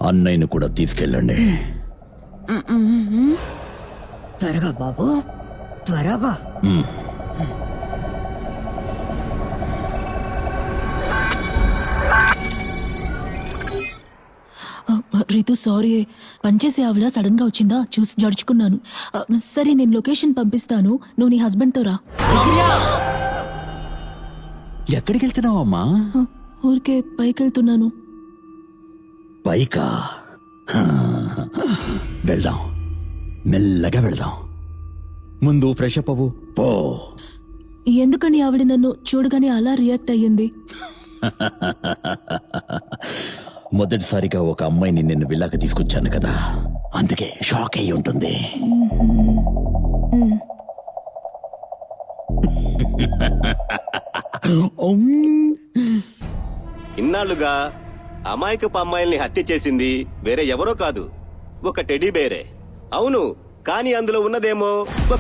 అన్నయ్యను కూడా తీసుకెళ్ళండి. త్వరగా బాబు, త్వరగా. రీతు సారీ, పనిచేసే ఆవిడ సడన్ గా వచ్చిందా, చూసి జడుచుకున్నాను. సరే నేను లొకేషన్ పంపిస్తాను, నువ్వు నీ హస్బెండ్ తో రా. ఎక్కడికి వెళ్తున్నావమ్మా? ఊరికే పైకి వెళ్తున్నాను. పైకా? వెళ్దాం, మెల్లగా వెళ్దాం. ముందు ఫ్రెష్ అప్ అవ్వు, పో. ఎందుకని ఆవిడ నన్ను చూడగానే అలా రియాక్ట్ అయ్యింది? మొదటిసారిగా ఒక అమ్మాయిని నిన్ను విల్లాక తీసుకొచ్చాను కదా, అందుకే షాక్ అయి ఉంటుంది. ఇన్నాళ్లుగా అమాయకపు అమ్మాయిల్ని హత్య చేసింది వేరే ఎవరో కాదు, ఒక టెడ్డీ బేరే. అవును, కానీ అందులో ఉన్నదేమో ఒక